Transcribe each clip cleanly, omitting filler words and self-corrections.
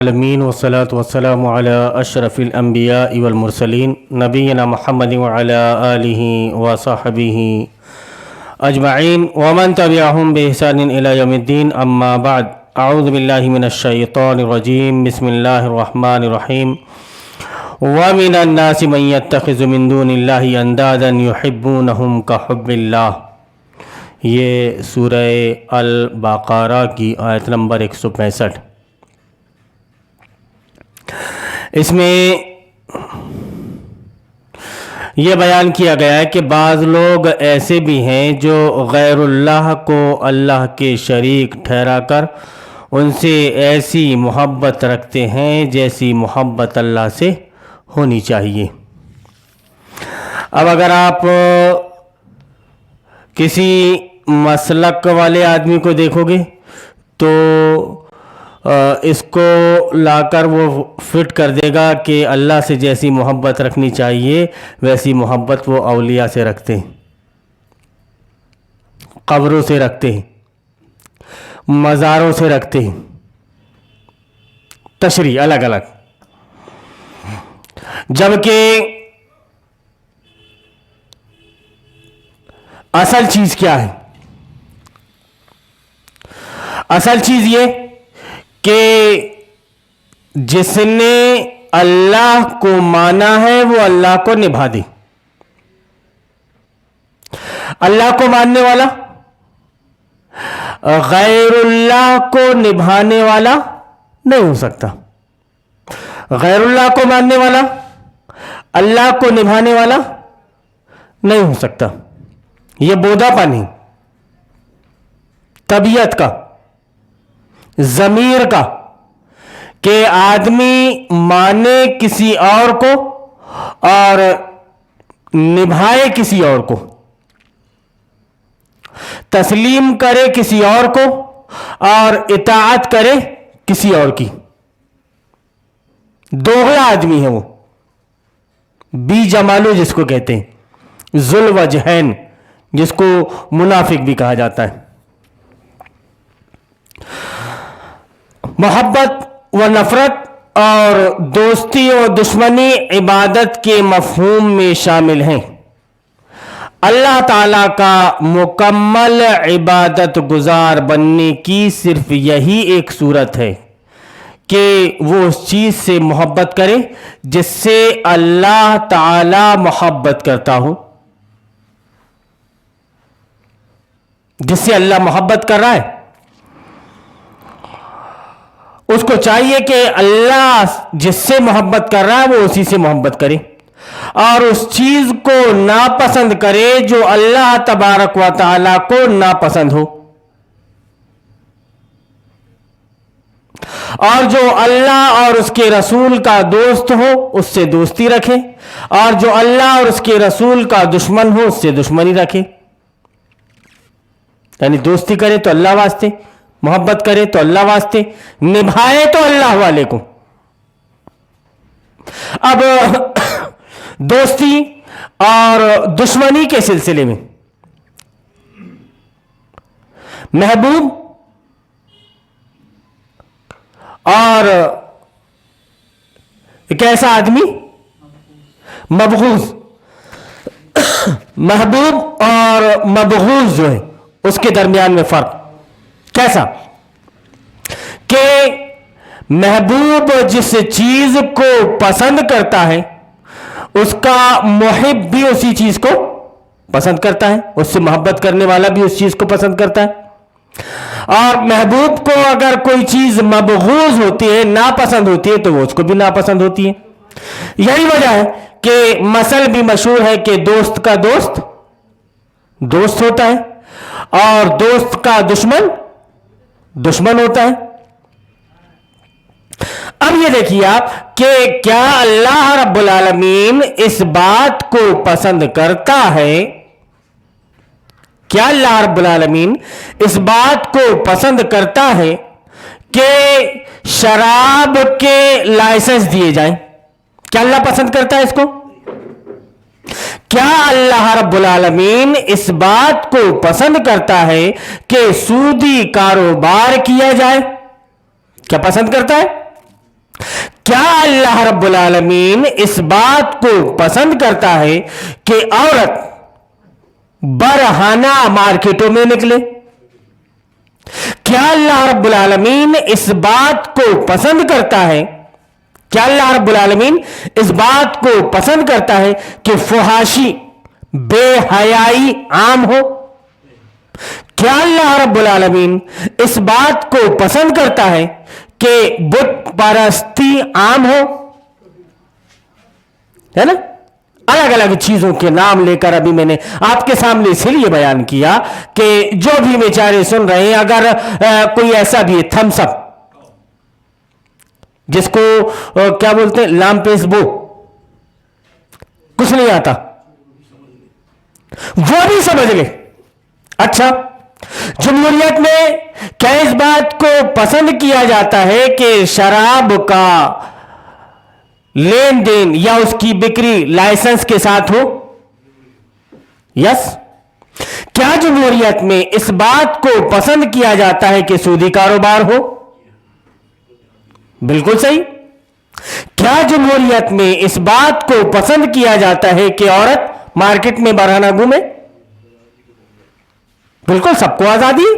العالمین والصلاة والسلام علی اشرف الانبیاء والمرسلین نبینا محمد وعلی آلہ وصحبہ اجمعین ومن تبعہم بإحسان الی یوم الدین اما بعد اعوذ باللہ من الشیطان الرجیم بسم اللہ الرحمن الرحیم ومن الناس من يتخذ من دون اللہ اندادا یحبونہم کحب اللہ۔ یہ سورہ البقرہ کی آیت نمبر 165۔ اس میں یہ بیان کیا گیا ہے کہ بعض لوگ ایسے بھی ہیں جو غیر اللہ کو اللہ کے شریک ٹھہرا کر ان سے ایسی محبت رکھتے ہیں جیسی محبت اللہ سے ہونی چاہیے۔ اب اگر آپ کسی مسلک والے آدمی کو دیکھو گے تو اس کو لا کر وہ فٹ کر دے گا کہ اللہ سے جیسی محبت رکھنی چاہیے ویسی محبت وہ اولیاء سے رکھتے ہیں، قبروں سے رکھتے ہیں، مزاروں سے رکھتے ہیں، تشریح الگ الگ۔ جبکہ اصل چیز کیا ہے؟ اصل چیز یہ کہ جس نے اللہ کو مانا ہے وہ اللہ کو نبھا دے۔ اللہ کو ماننے والا غیر اللہ کو نبھانے والا نہیں ہو سکتا۔ غیر اللہ کو ماننے والا اللہ کو نبھانے والا نہیں ہو سکتا۔ یہ بودا پانی طبیعت کا، ضمیر کا، کہ آدمی مانے کسی اور کو اور نبھائے کسی اور کو، تسلیم کرے کسی اور کو اور اطاعت کرے کسی اور کی۔ دوغلا آدمی ہے وہ، بی جمالو جس کو کہتے ہیں، ذو الوجہین جس کو منافق بھی کہا جاتا ہے۔ محبت و نفرت اور دوستی و دشمنی عبادت کے مفہوم میں شامل ہیں۔ اللہ تعالیٰ کا مکمل عبادت گزار بننے کی صرف یہی ایک صورت ہے کہ وہ اس چیز سے محبت کرے جس سے اللہ تعالیٰ محبت کرتا ہو۔ جس سے اللہ محبت کر رہا ہے اس کو چاہیے کہ اللہ جس سے محبت کر رہا ہے وہ اسی سے محبت کرے، اور اس چیز کو ناپسند کرے جو اللہ تبارک و تعالیٰ کو ناپسند ہو، اور جو اللہ اور اس کے رسول کا دوست ہو اس سے دوستی رکھے، اور جو اللہ اور اس کے رسول کا دشمن ہو اس سے دشمنی رکھے۔ یعنی دوستی کرے تو اللہ واسطے، محبت کرے تو اللہ واسطے، نبھائے تو اللہ والے کو۔ اب دوستی اور دشمنی کے سلسلے میں محبوب اور ایک ایسا آدمی مبغوض، محبوب اور مبغوض جو ہے اس کے درمیان میں فرق کیسا؟ کہ محبوب جس چیز کو پسند کرتا ہے اس کا محب بھی اسی چیز کو پسند کرتا ہے، اس سے محبت کرنے والا بھی اس چیز کو پسند کرتا ہے۔ اور محبوب کو اگر کوئی چیز مبغوض ہوتی ہے، ناپسند ہوتی ہے، تو وہ اس کو بھی ناپسند ہوتی ہے۔ یہی وجہ ہے کہ مثل بھی مشہور ہے کہ دوست کا دوست دوست ہوتا ہے اور دوست کا دشمن دشمن ہوتا ہے۔ اب یہ دیکھیے آپ کہ کیا اللہ رب العالمین اس بات کو پسند کرتا ہے؟ کیا اللہ رب العالمین اس بات کو پسند کرتا ہے کہ شراب کے لائسنس دیے جائیں؟ کیا اللہ پسند کرتا ہے اس کو؟ کیا اللہ رب العالمین اس بات کو پسند کرتا ہے کہ سودی کاروبار کیا جائے؟ کیا پسند کرتا ہے؟ کیا اللہ رب العالمین اس بات کو پسند کرتا ہے کہ عورت برہنہ مارکیٹوں میں نکلے؟ کیا اللہ رب العالمین اس بات کو پسند کرتا ہے؟ کیا اللہ رب العالمین اس بات کو پسند کرتا ہے کہ فحاشی، بے حیائی عام ہو؟ کیا اللہ رب العالمین اس بات کو پسند کرتا ہے کہ بت پرستی عام ہو؟ ہے نا؟ الگ الگ چیزوں کے نام لے کر ابھی میں نے آپ کے سامنے اس لیے بیان کیا کہ جو بھی بیچارے سن رہے ہیں، اگر کوئی ایسا بھی تھمس اپ جس کو کیا بولتے ہیں، لام پیس بو، کچھ نہیں آتا، وہ بھی سمجھ لے۔ اچھا، جمہوریت میں کیا اس بات کو پسند کیا جاتا ہے کہ شراب کا لین دین یا اس کی بکری لائسنس کے ساتھ ہو؟ یس۔ کیا جمہوریت میں اس بات کو پسند کیا جاتا ہے کہ سودی کاروبار ہو؟ بالکل صحیح۔ کیا جمہوریت میں اس بات کو پسند کیا جاتا ہے کہ عورت مارکیٹ میں برہنہ گھومے؟ بالکل، سب کو آزادی۔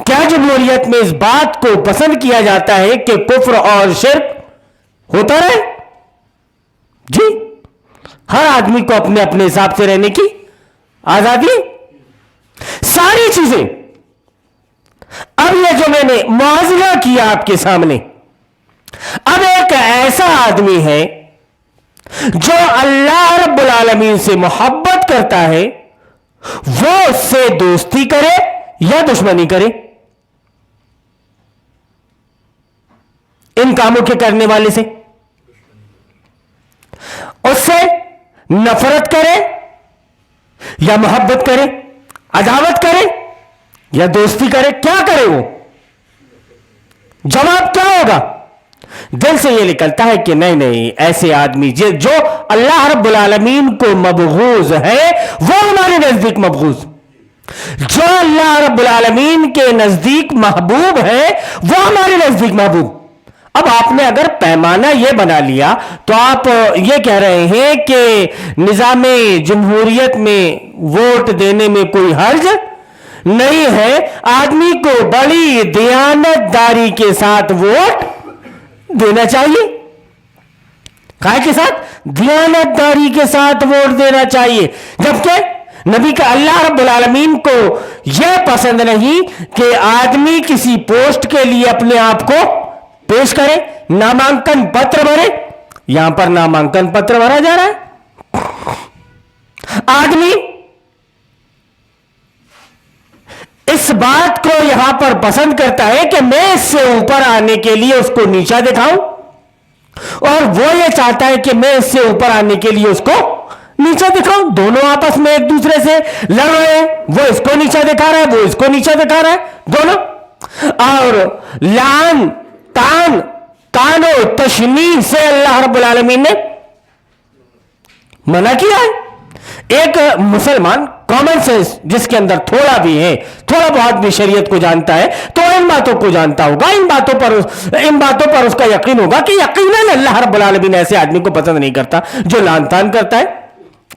کیا جمہوریت میں اس بات کو پسند کیا جاتا ہے کہ کفر اور شرک ہوتا رہے؟ جی، ہر آدمی کو اپنے اپنے حساب سے رہنے کی آزادی، ساری چیزیں۔ اب یہ جو میں نے موازنہ کیا آپ کے سامنے، اب ایک ایسا آدمی ہے جو اللہ رب العالمین سے محبت کرتا ہے، وہ اس سے دوستی کرے یا دشمنی کرے؟ ان کاموں کے کرنے والے سے اس سے نفرت کرے یا محبت کرے، عداوت کرے یا دوستی کرے؟ کیا کرے وہ؟ جواب کیا ہوگا؟ دل سے یہ نکلتا ہے کہ نہیں نہیں، ایسے آدمی جو اللہ رب العالمین کو مبغوض ہے وہ ہمارے نزدیک مبغوض، جو اللہ رب العالمین کے نزدیک محبوب ہے وہ ہمارے نزدیک محبوب۔ اب آپ نے اگر پیمانہ یہ بنا لیا تو آپ یہ کہہ رہے ہیں کہ نظام جمہوریت میں ووٹ دینے میں کوئی حرج نہیں ہے، آدمی کو بڑی دیانتداری کے ساتھ ووٹ دینا چاہیے۔ کائے کے ساتھ؟ دیانتداری کے ساتھ ووٹ دینا چاہیے، جبکہ نبی کا اللہ رب العالمین کو یہ پسند نہیں کہ آدمی کسی پوسٹ کے لیے اپنے آپ کو پیش کرے، نامانکن پتر بھرے۔ یہاں پر نامانکن پتر بھرا جا رہا ہے۔ آدمی اس بات کو یہاں پر پسند کرتا ہے کہ میں اس سے اوپر آنے کے لیے اس کو نیچا دکھاؤں، اور وہ یہ چاہتا ہے کہ میں اس سے اوپر آنے کے لیے اس کو نیچا دکھاؤں۔ دونوں آپس میں ایک دوسرے سے لڑ رہے ہیں، وہ اس کو نیچا دکھا رہا ہے، وہ اس کو نیچا دکھا رہا ہے، دونوں۔ اور لعن، تان و تشنیع سے اللہ رب العالمین نے منع کیا ہے۔ ایک مسلمان کامن سینس جس کے اندر تھوڑا بھی ہے، تھوڑا بہت بھی شریعت کو جانتا ہے، تو ان باتوں کو جانتا ہوگا، ان باتوں پر اس کا یقین ہوگا کہ یقیناً اللہ رب العالمین ایسے آدمی کو پسند نہیں کرتا جو لعن طعن کرتا ہے،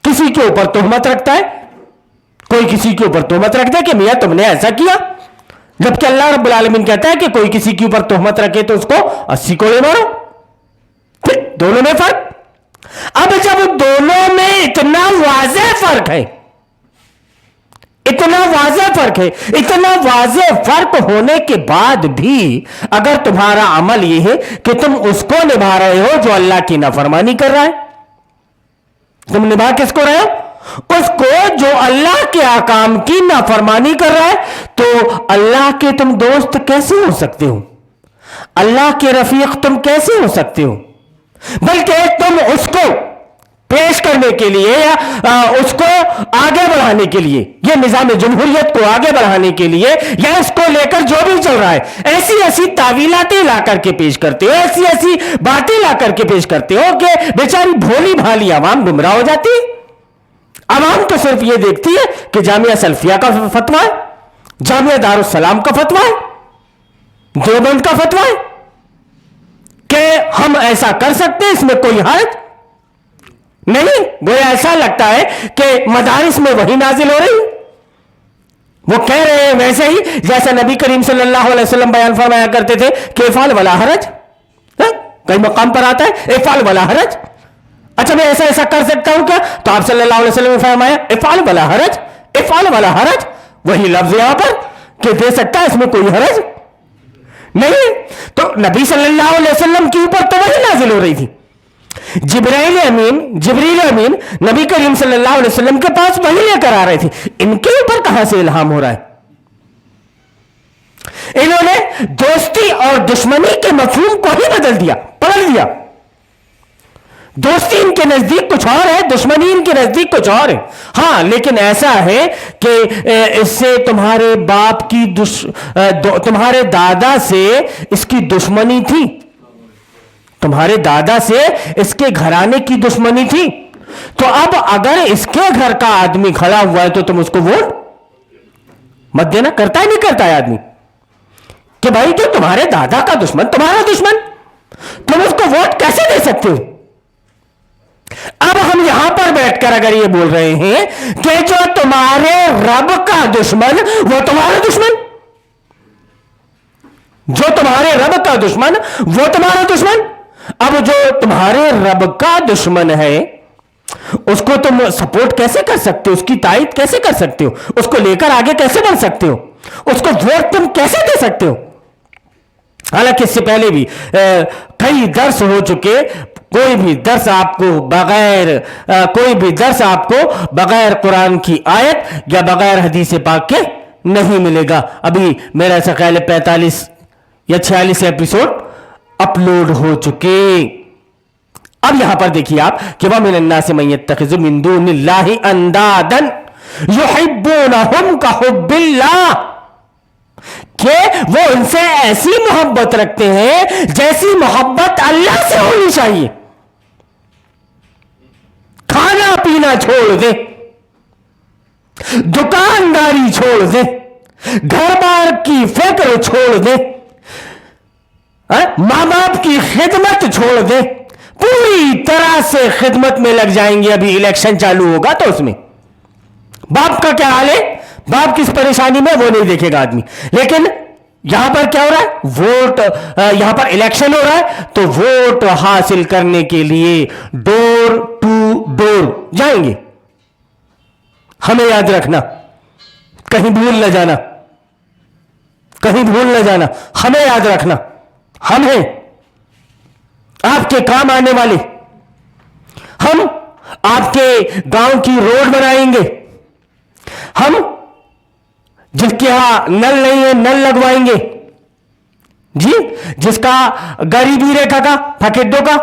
کسی کے اوپر تہمت رکھتا ہے۔ کوئی کسی کے اوپر تہمت رکھتا ہے کہ میاں تم نے ایسا کیا، جبکہ اللہ رب العالمین کہتا ہے کہ کوئی کسی کے اوپر تہمت رکھے تو اس کو 80 کوڑے مارو۔ دونوں میں فرق۔ اب جب دونوں میں اتنا واضح فرق ہے، اتنا واضح فرق ہونے کے بعد بھی اگر تمہارا عمل یہ ہے کہ تم اس کو نبھا رہے ہو جو اللہ کی نافرمانی کر رہا ہے، تم نبھا کس کو رہے ہو؟ اس کو جو اللہ کے احکام کی نافرمانی کر رہا ہے۔ تو اللہ کے تم دوست کیسے ہو سکتے ہو؟ اللہ کے رفیق تم کیسے ہو سکتے ہو؟ بلکہ تم اس کو پیش کرنے کے لیے یا اس کو آگے بڑھانے کے لیے، یہ نظام جمہوریت کو آگے بڑھانے کے لیے، یا اس کو لے کر جو بھی چل رہا ہے، ایسی تعویلاتیں لا کر کے پیش کرتے ہو، ایسی باتیں لا کر کے پیش کرتے ہو کہ بیچاری بھولی بھالی عوام گمراہ ہو جاتی ہے۔ عوام تو صرف یہ دیکھتی ہے کہ جامعہ سلفیہ کا فتویٰ ہے، جامعہ دارالسلام کا فتویٰ ہے، دیوبند کا فتویٰ ہے کہ ہم ایسا کر سکتے ہیں، اس میں کوئی حرج نہیں. گویا ایسا لگتا ہے کہ مدارس میں وہی نازل ہو رہی ہے. وہ کہہ رہے ہیں ویسے ہی جیسا نبی کریم صلی اللہ علیہ وسلم بیان فرمایا کرتے تھے کہ افعل ولا حرج. کئی مقام پر آتا ہے افعل ولا حرج. اچھا میں ایسا کر سکتا ہوں کیا؟ تو آپ صلی اللہ علیہ وسلم نے فرمایا افعل ولا حرج، افعل ولا حرج. وہی لفظ یہاں پر کہ دے سکتا ہے، اس میں کوئی حرج نہیں. تو نبی صلی اللہ علیہ وسلم کے اوپر تو وہی نازل ہو رہی تھی. جبریل امین نبی کریم صلی اللہ علیہ وسلم کے پاس وہی لے کر آ رہے تھے. ان کے اوپر کہاں سے الہام ہو رہا ہے؟ انہوں نے دوستی اور دشمنی کے مفہوم کو ہی بدل دیا، پلٹ دیا. دوستی ان کے نزدیک کچھ اور ہے، دشمنی ان کے نزدیک کچھ اور ہے. ہاں لیکن ایسا ہے کہ اس سے تمہارے باپ کی تمہارے دادا سے اس کی دشمنی تھی، تمہارے دادا سے اس کے گھرانے کی دشمنی تھی. تو اب اگر اس کے گھر کا آدمی کھڑا ہوا ہے تو تم اس کو ووٹ مت دینا. کرتا ہے نہیں کرتا ہے آدمی کہ بھائی جو تمہارے دادا کا دشمن تمہارا دشمن، تم اس کو ووٹ کیسے دے سکتے ہو؟ اب ہم یہاں پر بیٹھ کر اگر یہ بول رہے ہیں کہ جو تمہارے رب کا دشمن وہ تمہارا دشمن، جو تمہارے رب کا دشمن وہ تمہارا دشمن، اب جو تمہارے رب کا دشمن ہے اس کو تم سپورٹ کیسے کر سکتے ہو؟ اس کی تائید کیسے کر سکتے ہو؟ اس کو لے کر آگے کیسے بڑھ سکتے ہو؟ اس کو ووٹ تم کیسے دے سکتے ہو؟ حالانکہ اس سے پہلے بھی کئی درس ہو چکے. کوئی بھی درس آپ کو بغیر قرآن کی آیت یا بغیر حدیث پاک کے نہیں ملے گا. ابھی میرا ایسا خیال ہے 45 یا 46 ایپیسوڈ اپلوڈ ہو چکے. اب یہاں پر دیکھیے آپ کہ وَمِنَ النَّاسِ مَن يَتَّخِذُ مِن دُونِ اللَّهِ أَندَادًا يُحِبُّونَهُمْ كَحُبِّ اللَّهِ، کہ وہ ان سے ایسی محبت رکھتے ہیں جیسی محبت اللہ سے ہونی چاہیے. کھانا پینا چھوڑ دے، دکانداری چھوڑ دے، گھر بار کی فکر چھوڑ دے، ماں باپ کی خدمت چھوڑ دے، پوری طرح سے خدمت میں لگ جائیں گے. ابھی الیکشن چالو ہوگا تو اس میں باپ کا کیا حال ہے، باپ کس پریشانی میں وہ نہیں دیکھے گا آدمی. لیکن یہاں پر کیا ہو رہا ہے؟ ووٹ، یہاں پر الیکشن ہو رہا ہے تو ووٹ حاصل کرنے کے لیے ڈور ٹو ڈور جائیں گے. ہمیں یاد رکھنا، کہیں بھول نہ جانا، کہیں بھول نہ جانا. ہمیں یاد رکھنا، ہم ہیں آپ کے کام آنے والے. ہم آپ کے گاؤں کی روڈ بنائیں گے، ہم جس کے ہاں نل نہیں ہے نل لگوائیں گے. جی جس کا غریبی ریکھا کا پھکیڈوں کا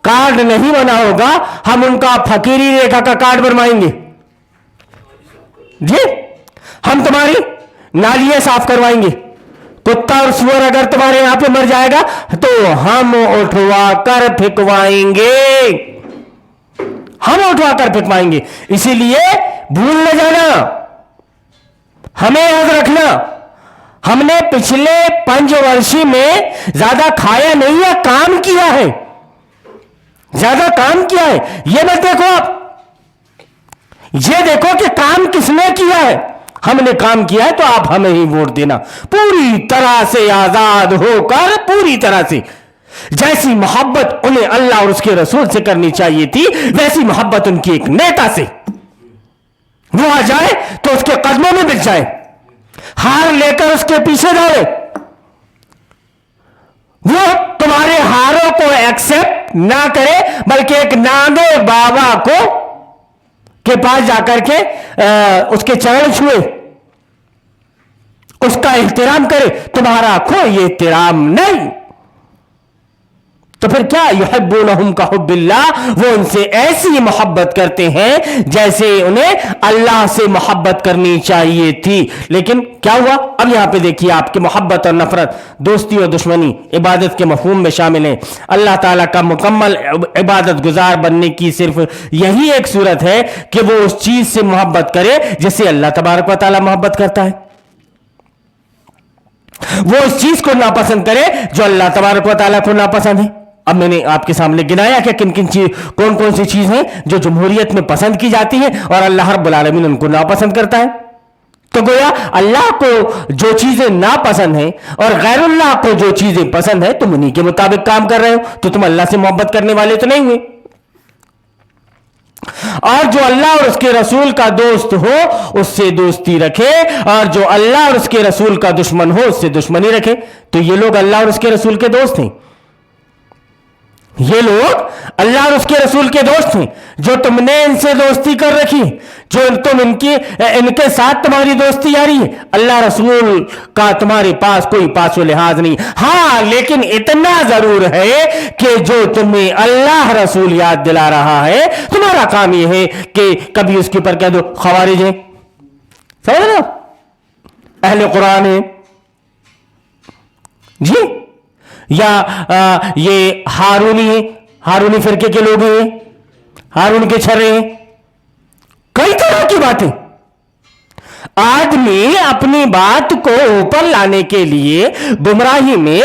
کارڈ نہیں بنا ہوگا ہم ان کا فقیری ریکھا کا کارڈ بنوائیں گے. جی ہم تمہاری نالیاں صاف کروائیں گے. کتا اور سور اگر تمہارے یہاں پہ مر جائے گا تو ہم اٹھوا کر پھینکوائیں گے، ہم اٹھوا کر پھینکوائیں گے. اسی لیے بھول نہ جانا، ہمیں یاد رکھنا ہم نے پچھلے 5 ورشی میں زیادہ کھایا نہیں ہے، کام کیا ہے، زیادہ کام کیا ہے. یہ مت دیکھو آپ، یہ دیکھو کہ کام کس نے کیا ہے. ہم نے کام کیا ہے تو آپ ہمیں ہی ووٹ دینا. پوری طرح سے آزاد ہو کر، پوری طرح سے جیسی محبت انہیں اللہ اور اس کے رسول سے کرنی چاہیے تھی ویسی محبت ان کی ایک نیتا سے. وہ آ جائے تو اس کے قدموں میں بچ جائے، ہار لے کر اس کے پیچھے دوڑے. وہ تمہارے ہاروں کو ایکسپٹ نہ کرے بلکہ ایک ناگے بابا کو کے پاس جا کر کے اس کے چرن چھوئے، اس کا احترام کرے. تمہارا کوئی احترام نہیں. تو پھر کیا؟ یحبونہم کحب اللہ، وہ ان سے ایسی محبت کرتے ہیں جیسے انہیں اللہ سے محبت کرنی چاہیے تھی. لیکن کیا ہوا؟ اب یہاں پہ دیکھیے آپ کی محبت اور نفرت، دوستی اور دشمنی عبادت کے مفہوم میں شامل ہیں. اللہ تعالیٰ کا مکمل عبادت گزار بننے کی صرف یہی ایک صورت ہے کہ وہ اس چیز سے محبت کرے جس سے اللہ تبارک و تعالیٰ محبت کرتا ہے، وہ اس چیز کو ناپسند کرے جو اللہ تبارک و تعالیٰ کو ناپسند ہے. اب میں نے آپ کے سامنے گنایا کہ کون کون سی چیز ہیں جو جمہوریت میں پسند کی جاتی ہیں اور اللہ رب العالمین ان کو ناپسند کرتا ہے. تو گویا اللہ کو جو چیزیں ناپسند ہیں اور غیر اللہ کو جو چیزیں پسند ہیں تم انہی کے مطابق کام کر رہے ہو, تو تم اللہ سے محبت کرنے والے تو نہیں ہوئے. اور جو اللہ اور اس کے رسول کا دوست ہو اس سے دوستی رکھے, اور جو اللہ اور اس کے رسول کا دشمن ہو اس سے دشمنی رکھے. تو یہ لوگ اللہ اور اس کے رسول کے دوست ہیں, یہ لوگ اللہ اور اس کے رسول کے دوست ہیں. جو تم نے ان سے دوستی کر رکھی, جو تم ان کے ساتھ تمہاری دوستی جاری ہے, اللہ رسول کا تمہارے پاس کوئی پاس و لحاظ نہیں. ہاں لیکن اتنا ضرور ہے کہ جو تمہیں اللہ رسول یاد دلا رہا ہے تمہارا کام یہ ہے کہ کبھی اس کے اوپر کہہ دو خوارج ہیں, سمجھ رہے ہو, اہل قرآن ہیں جی, یا یہ ہارونی فرقے کے لوگ ہیں, ہارون کے چھرے ہیں, کئی طرح کی باتیں. آدمی اپنی بات کو اوپر لانے کے لیے گمراہی میں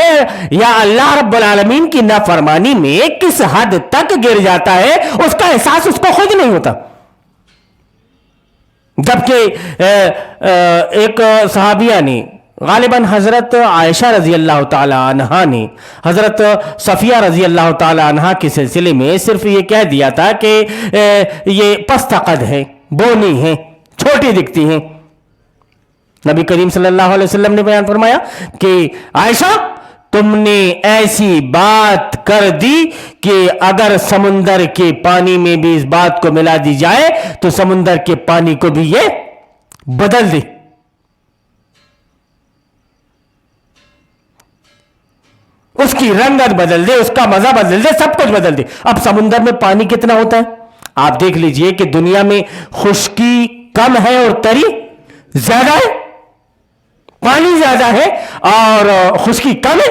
یا اللہ رب العالمین کی نافرمانی میں کس حد تک گر جاتا ہے اس کا احساس اس کو خود نہیں ہوتا. جبکہ ایک صحابیہ نے, غالباً حضرت عائشہ رضی اللہ تعالی عنہا نے حضرت صفیہ رضی اللہ تعالی عنہا کے سلسلے میں صرف یہ کہہ دیا تھا کہ یہ پست قد ہے, بونی ہیں, چھوٹی دکھتی ہیں. نبی کریم صلی اللہ علیہ وسلم نے بیان فرمایا کہ عائشہ تم نے ایسی بات کر دی کہ اگر سمندر کے پانی میں بھی اس بات کو ملا دی جائے تو سمندر کے پانی کو بھی یہ بدل دے. اس کی رنگت بدل دے, اس کا مزہ بدل دے, سب کچھ بدل دے. اب سمندر میں پانی کتنا ہوتا ہے آپ دیکھ لیجئے کہ دنیا میں خشکی کم ہے اور تری زیادہ ہے, پانی زیادہ ہے اور خشکی کم ہے.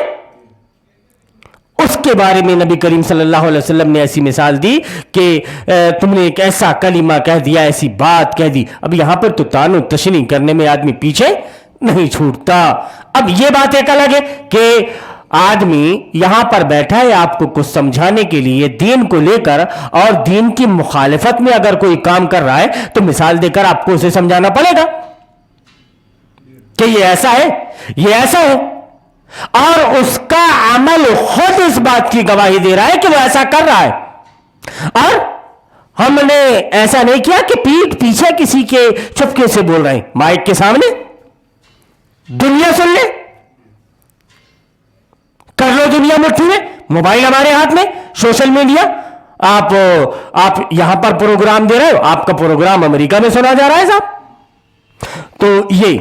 اس کے بارے میں نبی کریم صلی اللہ علیہ وسلم نے ایسی مثال دی کہ تم نے ایک ایسا کلمہ کہہ دیا, ایسی بات کہہ دی. اب یہاں پر تو تان و تشنیع کرنے میں آدمی پیچھے نہیں چھوٹتا. اب یہ بات ایک الگ ہے کہ آدمی یہاں پر بیٹھا ہے آپ کو کچھ سمجھانے کے لیے دین کو لے کر, اور دین کی مخالفت میں اگر کوئی کام کر رہا ہے تو مثال دے کر آپ کو اسے سمجھانا پڑے گا کہ یہ ایسا ہے, یہ ایسا ہے, اور اس کا عمل خود اس بات کی گواہی دے رہا ہے کہ وہ ایسا کر رہا ہے. اور ہم نے ایسا نہیں کیا کہ پیٹھ پیچھے کسی کے چپکے سے بول رہے ہیں, مائک کے سامنے دنیا سن لے, کر لو دنیا مٹھی میں, موبائل ہمارے ہاتھ میں, سوشل میڈیا, آپ یہاں پر پروگرام دے رہے ہو, آپ کا پروگرام امریکہ میں سنا جا رہا ہے صاحب. تو یہ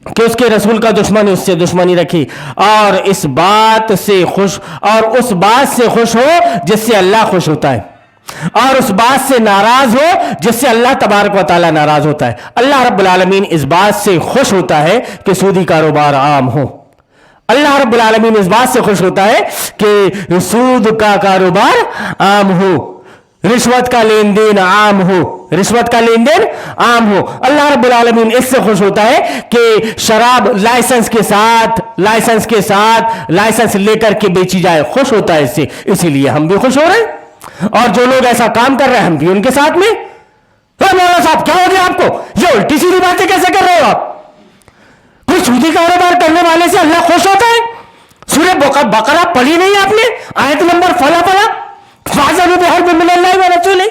کہ اس کے رسول کا دشمن اس سے دشمنی رکھی, اور اس بات سے خوش, اور اس بات سے خوش ہو جس سے اللہ خوش ہوتا ہے, اور اس بات سے ناراض ہو جس سے اللہ تبارک و تعالی ناراض ہوتا ہے. اللہ رب العالمین اس بات سے خوش ہوتا ہے کہ سودی کاروبار عام ہو. اللہ رب العالمین اس بات سے خوش ہوتا ہے کہ سود کا کاروبار عام ہو, رشوت کا لین دین عام ہو, رشوت کا لین دین عام ہو. اللہ رب العالمین اس سے خوش ہوتا ہے کہ شراب لائسنس کے ساتھ لائسنس لے کر کے بیچی جائے, خوش ہوتا ہے اس سے. اسی لیے ہم بھی خوش ہو رہے ہیں, اور جو لوگ ایسا کام کر رہے ہیں ہم بھی ان کے ساتھ میں. مولانا صاحب کیا ہو گیا آپ کو, یہ الٹی سیدھی باتیں کیسے کر رہے ہو آپ؟ کوئی سودی کاروبار کرنے والے سے اللہ خوش ہوتا ہے؟ سورہ بقرہ پڑھی نہیں آپ نے, آیت نمبر فلا فاضل بحرب من اللہ و رسولہ.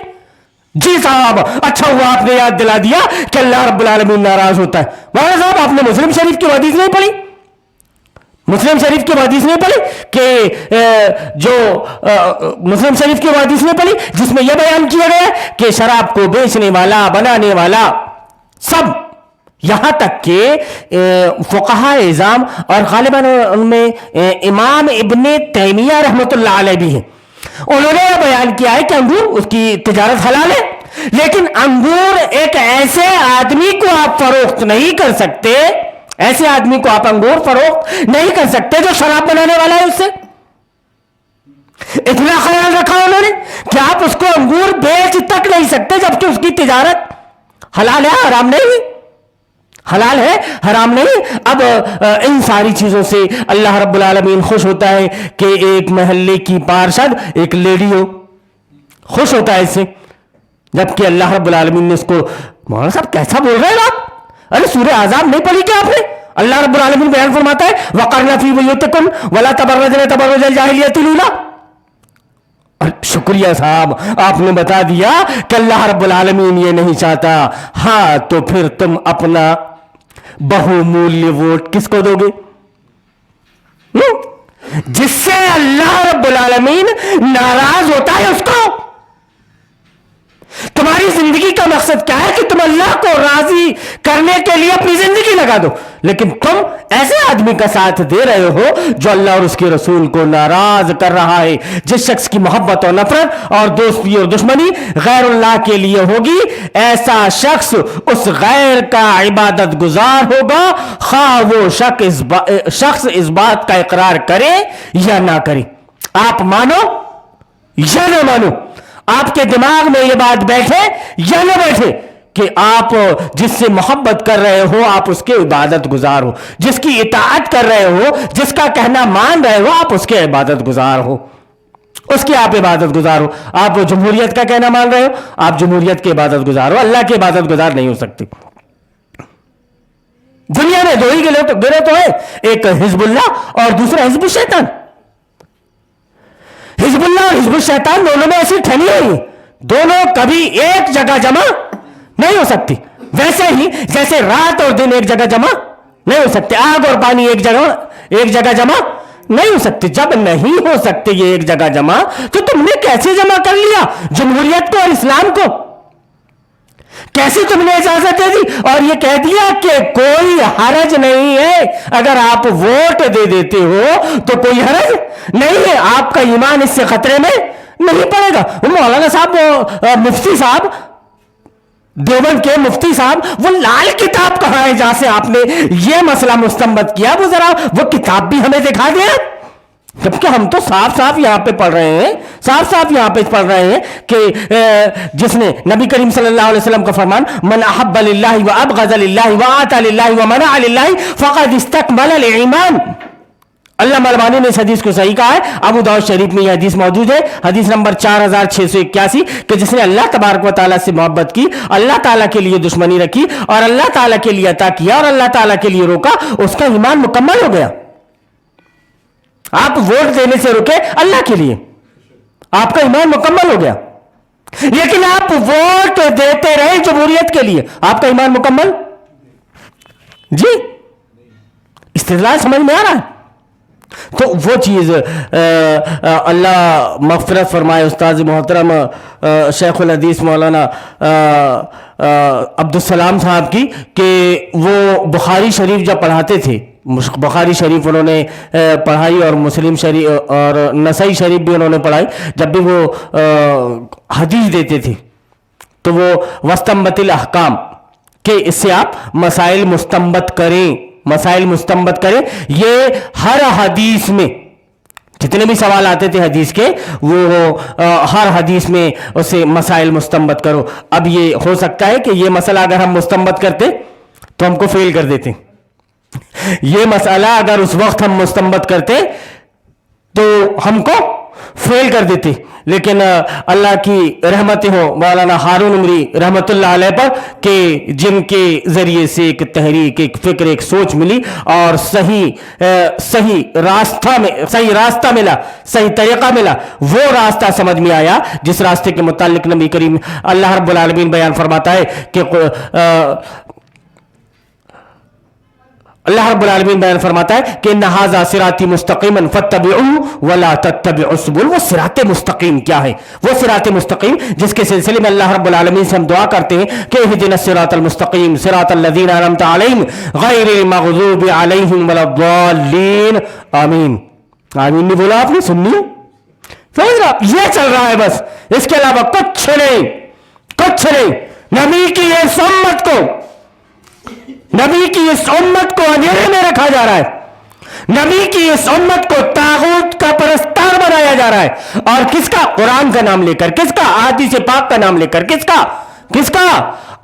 جی صاحب اچھا ہوا آپ نے یاد دلا دیا کہ اللہ رب العالمین ناراض ہوتا ہے. مولانا صاحب آپ نے مسلم شریف کی حدیث نہیں پڑھی, مسلم شریف کی حدیث نہیں پڑھی کہ جو مسلم شریف کی حدیث نہیں پڑھی جس میں یہ بیان کیا گیا کہ شراب کو بیچنے والا, بنانے والا, سب, یہاں تک کہ فقہاء اعظام اور غالباً ان میں امام ابن تیمیہ رحمۃ اللہ علیہ بھی ہیں, انہوں نے یہ بیان کیا ہے کہ انگور اس کی تجارت حلال ہے, لیکن انگور ایک ایسے آدمی کو آپ فروخت نہیں کر سکتے, ایسے آدمی کو آپ انگور فروخت نہیں کر سکتے جو شراب بنانے والا ہے اس سے. اتنا خیال رکھا انہوں نے کہ آپ اس کو انگور بیچ تک نہیں سکتے جبکہ اس کی تجارت حلال ہے, حرام نہیں ہوئی. حلال ہے، حرام نہیں۔ اب ان ساری چیزوں سے اللہ رب العالمین خوش ہوتا ہے کہ ایک محلے کی پارشد ایک لیڈی ہو، خوش ہوتا ہے اس سے، جبکہ اللہ رب العالمین نے اس کو، مولانا صاحب کیسا بول رہے ہیں آپ؟ ارے سورہ احزاب نہیں پڑھی کیا آپ نے؟ اللہ رب العالمین بیان فرماتا ہے وَقَرْنَ فِي بُيُوتِكُنَّ وَلَا تَبَرَّجْنَ تَبَرُّجَ الْجَاهِلِيَّةِ الْأُولَىٰ۔ شکریہ صاحب، آپ نے بتا دیا کہ اللہ رب العالمین یہ نہیں چاہتا۔ ہاں تو پھر تم اپنا بہومولیہ ووٹ کس کو دو گے؟ جس سے اللہ رب العالمین ناراض ہوتا ہے اس کو۔ تمہاری زندگی کا مقصد کیا ہے کہ تم اللہ کو راضی کرنے کے لیے اپنی زندگی لگا دو، لیکن تم ایسے آدمی کا ساتھ دے رہے ہو جو اللہ اور اس کے رسول کو ناراض کر رہا ہے۔ جس شخص کی محبت اور نفرت اور دوستی اور دشمنی غیر اللہ کے لیے ہوگی، ایسا شخص اس غیر کا عبادت گزار ہوگا، خواہ وہ شخص اس بات کا اقرار کرے یا نہ کرے۔ آپ مانو یا نہ مانو، آپ کے دماغ میں یہ بات بیٹھے یا نہ بیٹھے کہ آپ جس سے محبت کر رہے ہو آپ اس کے عبادت گزار ہو، جس کی اطاعت کر رہے ہو، جس کا کہنا مان رہے ہو آپ اس کے عبادت گزار ہو، اس کی آپ عبادت گزار ہو۔ آپ جمہوریت کا کہنا مان رہے ہو، آپ جمہوریت کی عبادت گزار ہو، اللہ کی عبادت گزار نہیں ہو سکتے۔ دنیا میں دو ہی گروہ تو ہے، ایک حزب اللہ اور دوسرا حزب الشیطان۔ حزب اللہ اور حزب الشیطان دونوں میں ایسی ٹھنی ہوئی ہے، دونوں کبھی ایک جگہ جمع نہیں ہو سکتی، ویسے ہی جیسے رات اور دن ایک جگہ جمع نہیں ہو سکتے، آگ اور پانی ایک جگہ جمع نہیں ہو سکتے۔ جب نہیں ہو سکتے یہ ایک جگہ جمع، تو تم نے کیسے جمع کر لیا جمہوریت کو اور اسلام کو؟ کیسے تم نے اجازت دے دی اور یہ کہہ دیا کہ کوئی حرج نہیں ہے اگر آپ ووٹ دے دیتے ہو تو کوئی حرج نہیں ہے، آپ کا ایمان اس سے خطرے میں نہیں پڑے گا۔ مولانا صاحب، مفتی صاحب دیوبند کے مفتی صاحب، وہ لال کتاب کہاں ہے جہاں سے آپ نے یہ مسئلہ مستنبط کیا؟ وہ ذرا وہ کتاب بھی ہمیں دکھا دیں، جبکہ ہم تو صاف صاف یہاں پہ پڑھ رہے ہیں کہ جس نے نبی کریم صلی اللہ علیہ وسلم کا فرمان من احب للہ وابغض للہ وآتى للہ ومنع للہ فقد استکمل الایمان، علامہ البانی نے اس حدیث کو صحیح کہا ہے۔ ابو داؤد شریف میں یہ حدیث موجود ہے، حدیث نمبر 4681، کہ جس نے اللہ تبارک و تعالیٰ سے محبت کی، اللہ تعالیٰ کے لیے دشمنی رکھی اور اللہ تعالیٰ کے لیے عطا کیا اور اللہ تعالیٰ کے لیے روکا، اس کا ایمان مکمل ہو گیا۔ آپ ووٹ دینے سے رکے اللہ کے لیے، آپ کا ایمان مکمل ہو گیا، لیکن آپ ووٹ دیتے رہے جمہوریت کے لیے، آپ کا ایمان مکمل؟ جی استدلال سمجھ میں آ رہا ہے؟ تو وہ چیز اللہ مغفرت فرمائے استاد محترم شیخ الحدیث مولانا عبدالسلام صاحب کی، کہ وہ بخاری شریف جب پڑھاتے تھے، بخاری شریف انہوں نے پڑھائی اور مسلم شریف اور نسائی شریف بھی انہوں نے پڑھائی، جب بھی وہ حدیث دیتے تھے تو وہ وستنبت الاحکام، کہ اس سے آپ مسائل مستنبت کریں، یہ ہر حدیث میں جتنے بھی سوال آتے تھے حدیث کے، وہ ہر حدیث میں اسے مسائل مستنبت کرو۔ اب یہ ہو سکتا ہے کہ یہ مسئلہ اگر ہم مستنبت کرتے تو ہم کو فیل کر دیتے، یہ مسئلہ اگر اس وقت ہم مستنبت کرتے تو ہم کو فیل کر دیتے، لیکن اللہ کی رحمتیں ہو مولانا ہارون عمری رحمت اللہ علیہ پر، کہ جن کے ذریعے سے ایک تحریک، ایک فکر، ایک سوچ ملی اور صحیح راستہ ملا، صحیح طریقہ ملا، وہ راستہ سمجھ میں آیا جس راستے کے متعلق نبی کریم اللہ رب العالمین بیان فرماتا ہے کہ اللہ رب العالمین بیان فرماتا ہے کہ ان ھذا صراطی مستقیما فاتبعوه ولا تتبعوا السبل۔ وہ صراط مستقیم کیا ہے؟ وہ صراط مستقیم جس کے سلسلے میں اللہ رب العالمین سے ہم دعا کرتے ہیں کہ اهدنا الصراط المستقیم صراط الذین انعمت علیہم غیر المغضوب علیہم ولا الضالین، آمین۔ آمین نہیں بولا آپ نے؟ سننی یہ چل رہا ہے بس، اس کے علاوہ کچھ نہیں۔ نبی کی اس امت کو اندھیرے میں رکھا جا رہا ہے، نبی کی اس امت کو طاغوت کا پرستار بنایا جا رہا ہے، اور کس کا؟ قرآن کا نام لے کر، کس کا؟ احادیث پاک کا نام لے کر، کس کا؟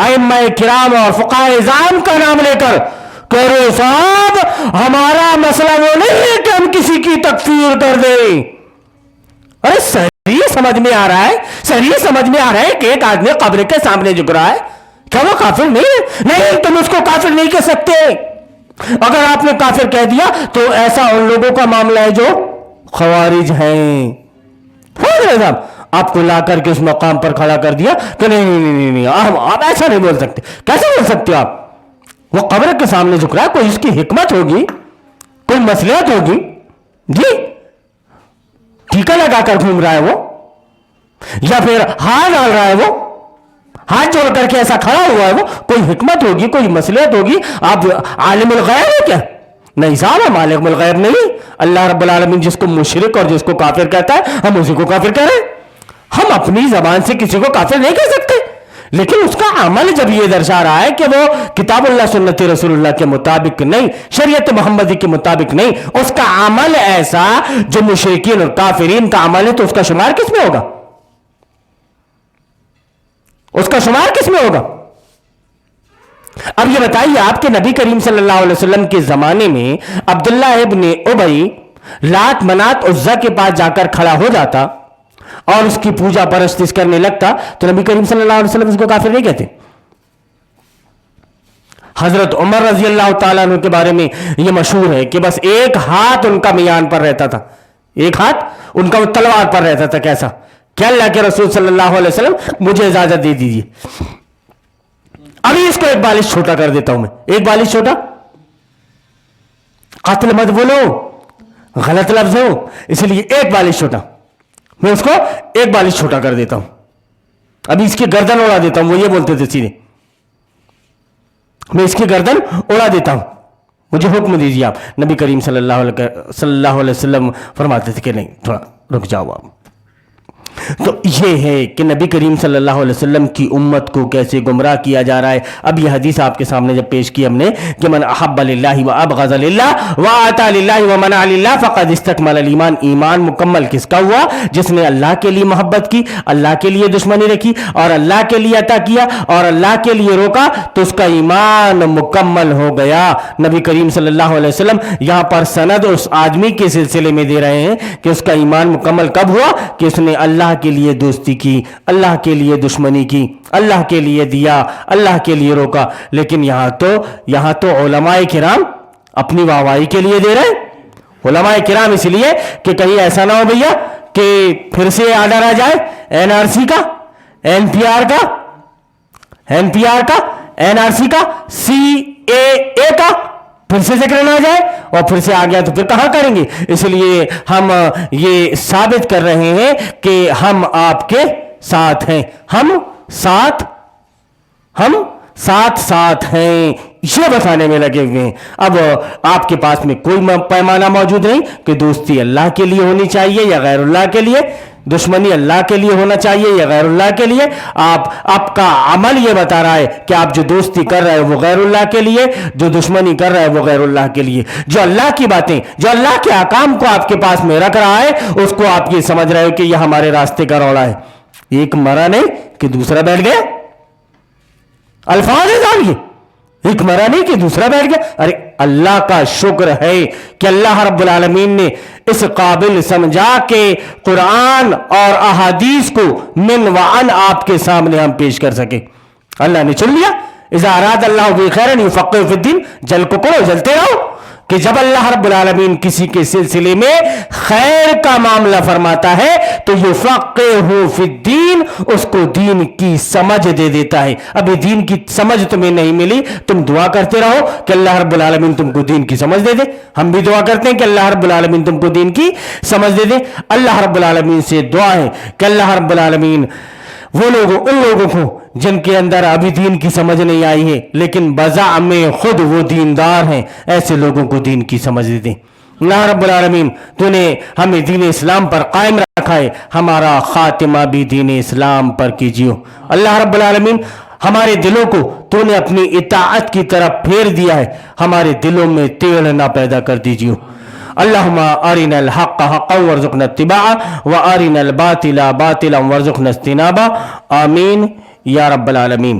ائمہ کرام اور فقہاء اعظام کا نام لے کر کہ ارے صاحب ہمارا مسئلہ وہ نہیں ہے کہ ہم کسی کی تکفیر کر دیں. ارے صحیح سمجھ میں آ رہا ہے, صحیح سمجھ میں آ رہا ہے کہ ایک آدمی قبر کے سامنے جھک رہا ہے, کیا وہ کافر نہیں ہے؟ نہیں, تم اس کو کافر نہیں کہہ سکتے. اگر آپ نے کافر کہہ دیا تو ایسا ان لوگوں کا معاملہ ہے جو خوارج ہیں. صاحب آپ کو لا کر کے اس مقام پر کھڑا کر دیا کہ نہیں آپ ایسا نہیں بول سکتے. کیسے بول سکتے ہو آپ؟ وہ قبر کے سامنے جھک رہا ہے, کوئی اس کی حکمت ہوگی, کوئی مصلحت ہوگی. جی ٹیکا لگا کر گھوم رہا ہے وہ, یا پھر ہاتھ ڈال رہا ہے وہ, ہاتھ جوڑ کر کے ایسا کھڑا ہوا ہے وہ, کوئی حکمت ہوگی, کوئی مصلحت ہوگی. آپ عالم الغیب ہے کیا؟ نہیں صاحب, ہم عالم الغیب نہیں. اللہ رب العالمین جس کو مشرک اور جس کو کافر کہتا ہے ہم اسی کو کافر کہہ رہے ہیں. ہم اپنی زبان سے کسی کو کافر نہیں کہہ سکتے, لیکن اس کا عمل جب یہ درشا رہا ہے کہ وہ کتاب اللہ سنت رسول اللہ کے مطابق نہیں, شریعت محمدی کے مطابق نہیں, اس کا عمل ایسا جو مشرکین اور کافرین کا عمل ہے, تو اس کا شمار کس میں ہوگا؟ اس کا شمار کس میں ہوگا؟ اب یہ بتائیے, آپ کے نبی کریم صلی اللہ علیہ وسلم کے زمانے میں عبداللہ ابن ابی لات منات عزا کے پاس جا کر کھڑا ہو جاتا اور اس کی پوجا پرستش کرنے لگتا, تو نبی کریم صلی اللہ علیہ وسلم اس کو کافر نہیں کہتے. حضرت عمر رضی اللہ تعالیٰ عنہ کے بارے میں یہ مشہور ہے کہ بس ایک ہاتھ ان کا میان پر رہتا تھا, ایک ہاتھ ان کا تلوار پر رہتا تھا. کیسا کہ اللہ کے رسول صلی اللہ علیہ وسلم مجھے اجازت دے دیجیے, ابھی اس کو ایک بالش چھوٹا کر دیتا ہوں میں. ایک بالش چھوٹا, قتل مت بولو, غلط لفظ ہو, اس لیے ایک بالش چھوٹا, میں اس کو ایک بالش چھوٹا کر دیتا ہوں. ابھی اس کی گردن اڑا دیتا ہوں. وہ یہ بولتے تھے سیدھے, میں اس کی گردن اڑا دیتا ہوں, مجھے حکم دیجیے آپ. نبی کریم صلی اللہ علیہ وسلم فرماتے تھے کہ نہیں, تھوڑا رک جاؤ آپ. تو یہ ہے کہ نبی کریم صلی اللہ علیہ وسلم کی امت کو کیسے گمراہ کیا جا رہا ہے. اب یہ حدیث آپ کے سامنے جب پیش کی ہم نے کہ من احب للہ و ابغض للہ و آتا للہ و منع للہ فقد استکمل الایمان. ایمان مکمل کس کا ہوا؟ جس نے اللہ کے لیے محبت کی, اللہ کے لیے دشمنی رکھی اور اللہ کے لیے عطا کیا اور اللہ کے لیے روکا, تو اس کا ایمان مکمل ہو گیا. نبی کریم صلی اللہ علیہ وسلم یہاں پر سند اس آدمی کے سلسلے میں دے رہے ہیں کہ اس کا ایمان مکمل کب ہوا؟ کہ اس نے اللہ کے لیے دوستی کی, اللہ کے لیے دشمنی کی, اللہ کے لیے دیا, اللہ کے لیے روکا. لیکن یہاں تو علماء کرام اپنی واہواہی کے لیے دے رہے ہیں. علماء کرام اس لیے کہ کہیں ایسا نہ ہو بھیا کہ پھر سے آرڈر آ جائے این آر سی کا, این پی آر کا, این آر سی کا, سی اے کا, پھر سے ذکر نہ آ جائے, اور پھر سے آ گیا تو پھر کہاں کریں گے. اس لیے ہم یہ ثابت کر رہے ہیں کہ ہم آپ کے ساتھ ہیں, ہم ساتھ ہیں, یہ بتانے میں لگے ہوئے ہیں. اب آپ کے پاس میں کوئی پیمانہ موجود نہیں کہ دوستی اللہ کے لیے ہونی چاہیے یا غیر اللہ کے لیے, دشمنی اللہ کے لیے ہونا چاہیے یا غیر اللہ کے لیے. آپ کا عمل یہ بتا رہا ہے کہ آپ جو دوستی کر رہے ہیں وہ غیر اللہ کے لیے, جو دشمنی کر رہے ہیں وہ غیر اللہ کے لیے. جو اللہ کی باتیں, جو اللہ کے احکام کو آپ کے پاس میں رکھ رہا ہے, اس کو آپ یہ سمجھ رہے ہو کہ یہ ہمارے راستے کا روڑا ہے. ایک مرا نہیں کہ دوسرا بیٹھ گیا, الفاظ ہے جانیے, ایک مرا نہیں کہ دوسرا بیٹھ گیا. ارے اللہ کا شکر ہے کہ اللہ رب العالمین نے اس قابل سمجھا کہ قرآن اور احادیث کو من وعن آپ کے سامنے ہم پیش کر سکے. اللہ نے چن لیا, اذا اراد اللہ بخیر یفقہہ فی الدین, جل کو کرو جلتے رہو, کہ جب اللہ رب العالمین کسی کے سلسلے میں خیر کا معاملہ فرماتا ہے تو یفقہہ فی الدین, اس کو دین کی سمجھ دے دیتا ہے. ابھی دین کی سمجھ تمہیں نہیں ملی, تم دعا کرتے رہو کہ اللہ رب العالمین تم کو دین کی سمجھ دے دے. ہم بھی دعا کرتے ہیں کہ اللہ رب العالمین تم کو دین کی سمجھ دے دے. اللہ رب العالمین سے دعا ہے کہ اللہ رب العالمین ان لوگوں کو جن کے اندر ابھی دین کی سمجھ نہیں آئی ہے لیکن بزعم خود وہ دیندار ہیں, ایسے لوگوں کو دین کی سمجھ دے دیں. اللہ رب العالمین تو نے ہمیں دین اسلام پر قائم رکھا ہے, ہمارا خاتمہ بھی دین اسلام پر کیجیے. اللہ رب العالمین ہمارے دلوں کو تو نے اپنی اطاعت کی طرف پھیر دیا ہے, ہمارے دلوں میں تیڑ نہ پیدا کر دیجیے. اللہم ارنا الحق حقا وارزقنا اتباعہ وارنا الباطل باطلا وارزقنا اجتنابہ. آمین یا رب العالمین.